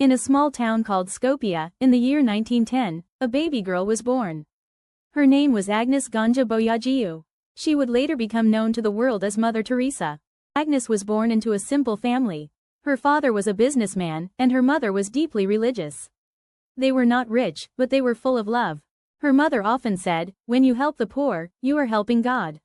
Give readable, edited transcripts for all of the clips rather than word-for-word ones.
In a small town called Skopje, in the year 1910, a baby girl was born. Her name was Agnes Ganja Boyajiu. She would later become known to the world as Mother Teresa. Agnes was born into a simple family. Her father was a businessman, and her mother was deeply religious. They were not rich, but they were full of love. Her mother often said, "When you help the poor, you are helping God."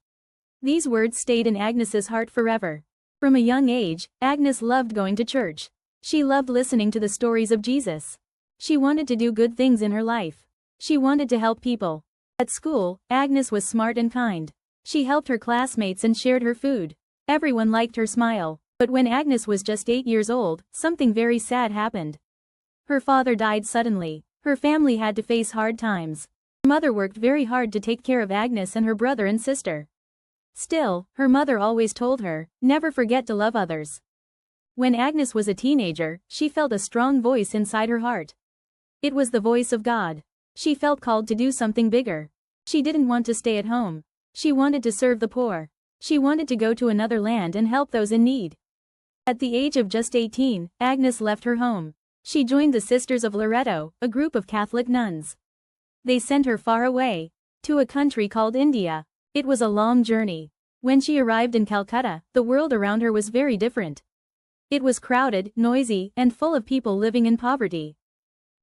These words stayed in Agnes's heart forever. From a young age, Agnes loved going to church. She loved listening to the stories of Jesus. She wanted to do good things in her life. She wanted to help people. At school, Agnes was smart and kind. She helped her classmates and shared her food. Everyone liked her smile. But when Agnes was just 8 years old, something very sad happened. Her father died suddenly. Her family had to face hard times. Her mother worked very hard to take care of Agnes and her brother and sister. Still, her mother always told her, never forget to love others. When Agnes was a teenager, she felt a strong voice inside her heart. It was the voice of God. She felt called to do something bigger. She didn't want to stay at home. She wanted to serve the poor. She wanted to go to another land and help those in need. At the age of just 18, Agnes left her home. She joined the Sisters of Loreto, a group of Catholic nuns. They sent her far away, to a country called India. It was a long journey. When she arrived in Calcutta, the world around her was very different. It was crowded, noisy, and full of people living in poverty.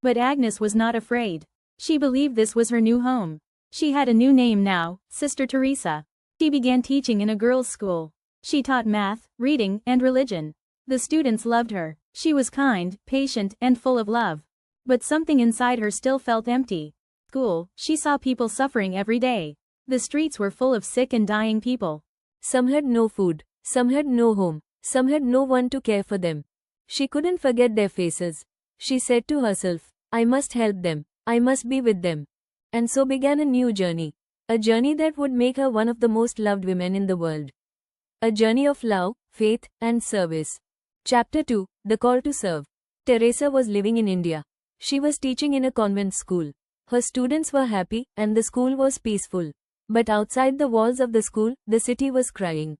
But Agnes was not afraid. She believed this was her new home. She had a new name now, Sister Teresa. She began teaching in a girls' school. She taught math, reading, and religion. The students loved her. She was kind, patient, and full of love. But something inside her still felt empty. At school, she saw people suffering every day. The streets were full of sick and dying people. Some had no food, some had no home, some had no one to care for them. She couldn't forget their faces. She said to herself, I must help them, I must be with them. And so began a new journey. A journey that would make her one of the most loved women in the world. A journey of love, faith, and service. Chapter 2, The Call to Serve. Teresa was living in India. She was teaching in a convent school. Her students were happy, and the school was peaceful. But outside the walls of the school, the city was crying.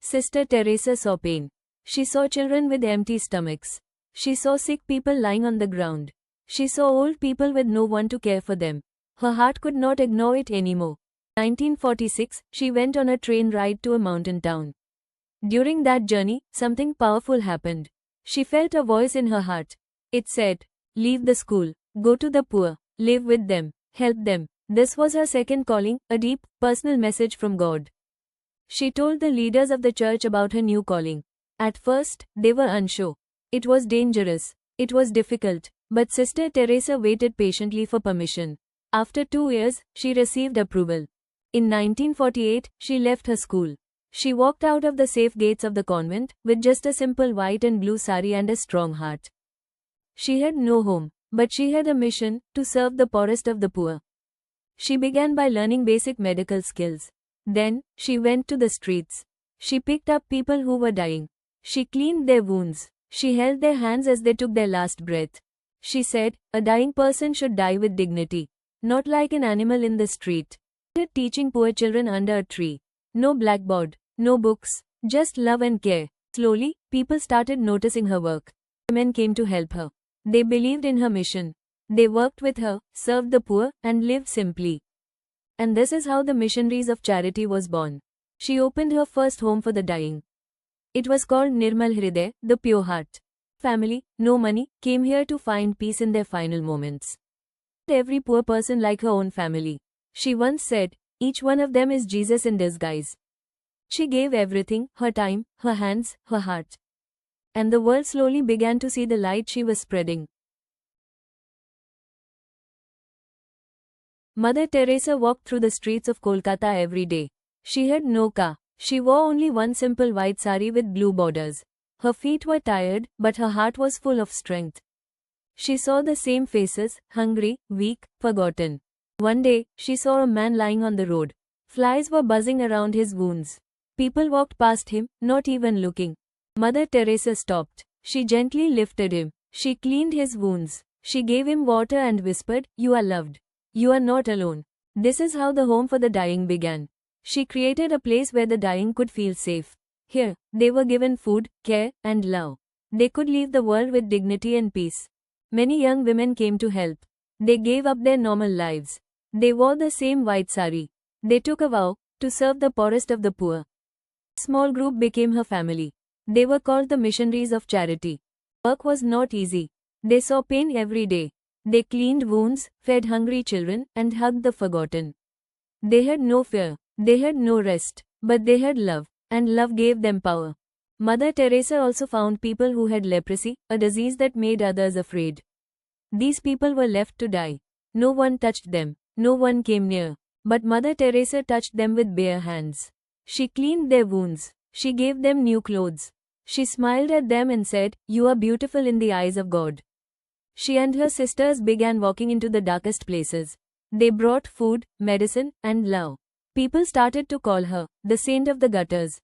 Sister Teresa saw pain. She saw children with empty stomachs. She saw sick people lying on the ground. She saw old people with no one to care for them. Her heart could not ignore it anymore. In 1946, she went on a train ride to a mountain town. During that journey, something powerful happened. She felt a voice in her heart. It said, leave the school, go to the poor, live with them, help them. This was her second calling, a deep, personal message from God. She told the leaders of the church about her new calling. At first, they were unsure. It was dangerous. It was difficult. But Sister Teresa waited patiently for permission. After 2 years, she received approval. In 1948, she left her school. She walked out of the safe gates of the convent, with just a simple white and blue sari and a strong heart. She had no home, but she had a mission, to serve the poorest of the poor. She began by learning basic medical skills. Then, she went to the streets. She picked up people who were dying. She cleaned their wounds. She held their hands as they took their last breath. She said, a dying person should die with dignity, not like an animal in the street. Teaching poor children under a tree. No blackboard, no books, just love and care. Slowly, people started noticing her work. Women came to help her. They believed in her mission. They worked with her, served the poor, and lived simply. And this is how the Missionaries of Charity was born. She opened her first home for the dying. It was called Nirmal Hriday, the Pure Heart. Family, no money, came here to find peace in their final moments. Every poor person like her own family. She once said, each one of them is Jesus in disguise. She gave everything, her time, her hands, her heart. And the world slowly began to see the light she was spreading. Mother Teresa walked through the streets of Kolkata every day. She had no car. She wore only one simple white sari with blue borders. Her feet were tired, but her heart was full of strength. She saw the same faces, hungry, weak, forgotten. One day, she saw a man lying on the road. Flies were buzzing around his wounds. People walked past him, not even looking. Mother Teresa stopped. She gently lifted him. She cleaned his wounds. She gave him water and whispered, "You are loved. You are not alone." This is how the home for the dying began. She created a place where the dying could feel safe. Here, they were given food, care, and love. they could leave the world with dignity and peace. Many young women came to help. They gave up their normal lives. They wore the same white sari. They took a vow to serve the poorest of the poor. A small group became her family. They were called the missionaries of charity. Work was not easy. They saw pain every day. They cleaned wounds, fed hungry children, and hugged the forgotten. They had no fear. They had no rest. But they had love. And love gave them power. Mother Teresa also found people who had leprosy, a disease that made others afraid. These people were left to die. No one touched them. No one came near. But Mother Teresa touched them with bare hands. She cleaned their wounds. She gave them new clothes. She smiled at them and said, "You are beautiful in the eyes of God." She and her sisters began walking into the darkest places. They brought food, medicine, and love. People started to call her the saint of the gutters.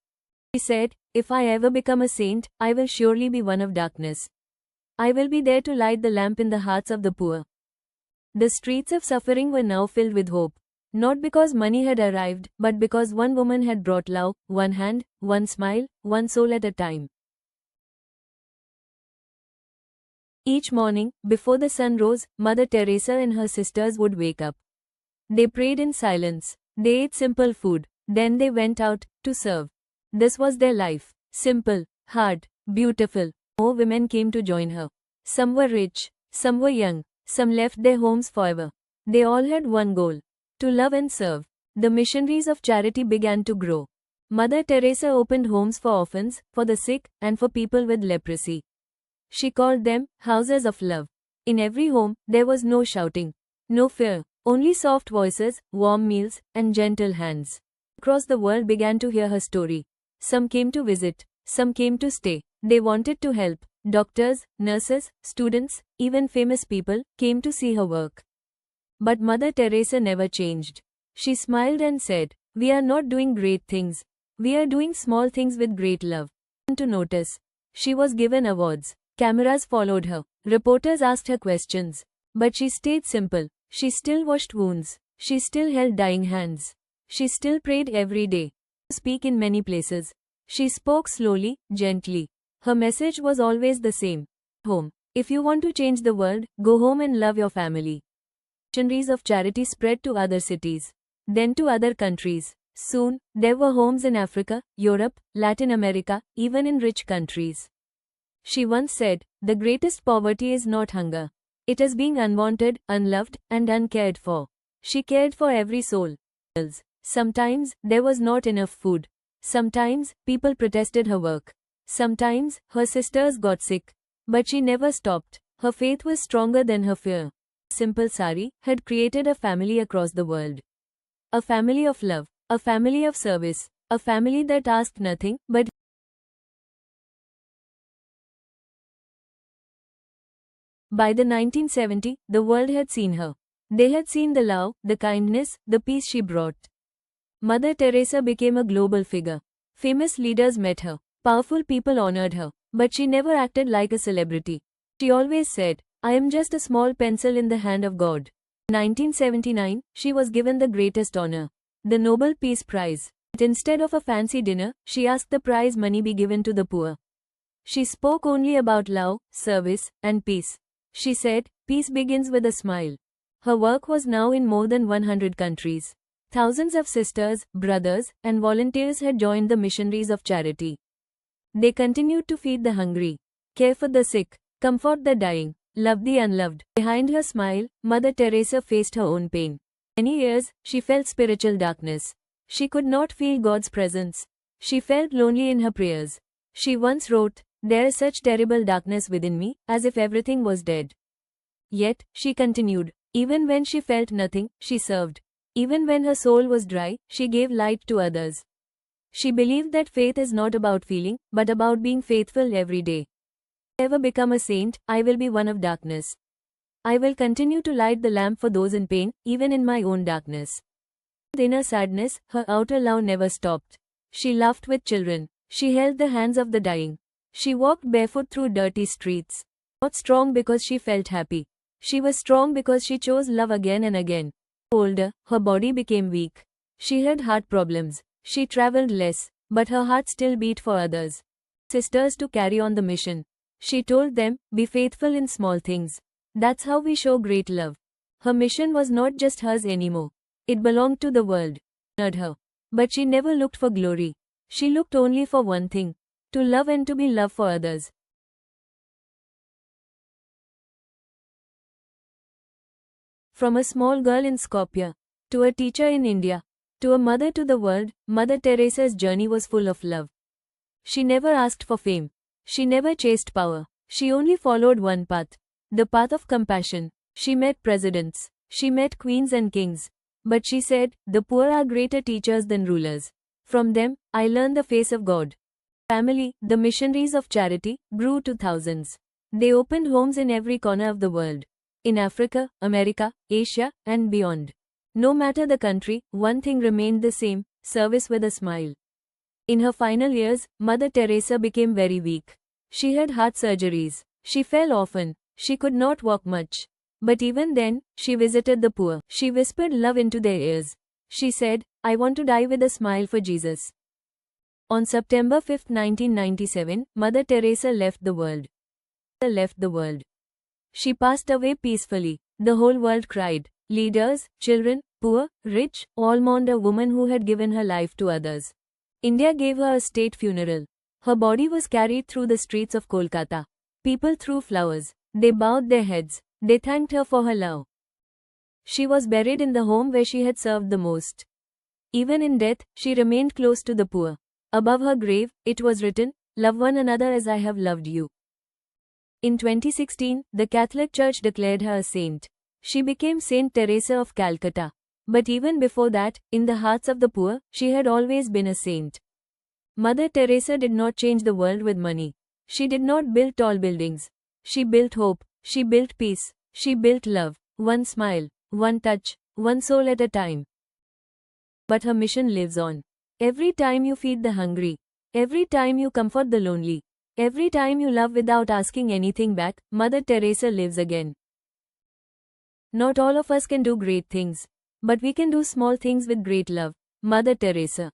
She said, "If I ever become a saint, I will surely be one of darkness. I will be there to light the lamp in the hearts of the poor." The streets of suffering were now filled with hope. Not because money had arrived, but because one woman had brought love, one hand, one smile, one soul at a time. Each morning, before the sun rose, Mother Teresa and her sisters would wake up. They prayed in silence. They ate simple food. Then they went out to serve. This was their life. Simple, hard, beautiful. More women came to join her. Some were rich, some were young, some left their homes forever. They all had one goal: to love and serve. The missionaries of charity began to grow. Mother Teresa opened homes for orphans, for the sick, and for people with leprosy. She called them houses of love. In every home, there was no shouting, no fear, only soft voices, warm meals, and gentle hands. Across the world began to hear her story. Some came to visit, some came to stay. They wanted to help. Doctors, nurses, students, even famous people came to see her work. But Mother Teresa never changed. She smiled and said, "We are not doing great things. We are doing small things with great love." To notice. She was given awards. Cameras followed her. Reporters asked her questions. But she stayed simple. She still washed wounds. She still held dying hands. She still prayed every day. Speak in many places. She spoke slowly, gently. Her message was always the same. Home. If you want to change the world, go home and love your family. Missionaries of charity spread to other cities. Then to other countries. Soon, there were homes in Africa, Europe, Latin America, even in rich countries. She once said, "The greatest poverty is not hunger. It is being unwanted, unloved, and uncared for." She cared for every soul. Sometimes, there was not enough food. Sometimes, people protested her work. Sometimes, her sisters got sick. But she never stopped. Her faith was stronger than her fear. Simple Sari had created a family across the world. A family of love. A family of service. A family that asked nothing but. By the 1970s, the world had seen her. They had seen the love, the kindness, the peace she brought. Mother Teresa became a global figure. Famous leaders met her. Powerful people honored her. But she never acted like a celebrity. She always said, "I am just a small pencil in the hand of God." In 1979, she was given the greatest honor, the Nobel Peace Prize. But instead of a fancy dinner, she asked the prize money be given to the poor. She spoke only about love, service, and peace. She said, "Peace begins with a smile." Her work was now in more than 100 countries. Thousands of sisters, brothers, and volunteers had joined the missionaries of charity. They continued to feed the hungry, care for the sick, comfort the dying, love the unloved. Behind her smile, Mother Teresa faced her own pain. Many years, she felt spiritual darkness. She could not feel God's presence. She felt lonely in her prayers. She once wrote, "There is such terrible darkness within me, as if everything was dead." Yet, she continued. Even when she felt nothing, she served. Even when her soul was dry, she gave light to others. She believed that faith is not about feeling, but about being faithful every day. If I ever become a saint, I will be one of darkness. I will continue to light the lamp for those in pain, even in my own darkness. With inner sadness, her outer love never stopped. She laughed with children. She held the hands of the dying. She walked barefoot through dirty streets. Not strong because she felt happy. She was strong because she chose love again and again. Older, her body became weak. She had heart problems. She traveled less, but her heart still beat for others. Sisters to carry on the mission. She told them, "Be faithful in small things. That's how we show great love." Her mission was not just hers anymore. It belonged to the world. Honored her. But she never looked for glory. She looked only for one thing: to love and to be loved for others. From a small girl in Skopje, to a teacher in India, to a mother to the world, Mother Teresa's journey was full of love. She never asked for fame. She never chased power. She only followed one path: the path of compassion. She met presidents. She met queens and kings. But she said, "The poor are greater teachers than rulers. From them, I learned the face of God." Family, the missionaries of charity, grew to thousands. They opened homes in every corner of the world. In Africa, America, Asia, and beyond. No matter the country, one thing remained the same: service with a smile. In her final years, Mother Teresa became very weak. She had heart surgeries. She fell often. She could not walk much. But even then, she visited the poor. She whispered love into their ears. She said, "I want to die with a smile for Jesus." On September 5, 1997, Mother Teresa left the world. She passed away peacefully. The whole world cried. Leaders, children, poor, rich, all mourned a woman who had given her life to others. India gave her a state funeral. Her body was carried through the streets of Kolkata. People threw flowers. They bowed their heads. They thanked her for her love. She was buried in the home where she had served the most. Even in death, she remained close to the poor. Above her grave, it was written, "Love one another as I have loved you." In 2016, the Catholic Church declared her a saint. She became Saint Teresa of Calcutta. But even before that, in the hearts of the poor, she had always been a saint. Mother Teresa did not change the world with money. She did not build tall buildings. She built hope. She built peace. She built love. One smile, one touch, one soul at a time. But her mission lives on. Every time you feed the hungry. Every time you comfort the lonely. Every time you love without asking anything back, Mother Teresa lives again. Not all of us can do great things. But we can do small things with great love. Mother Teresa.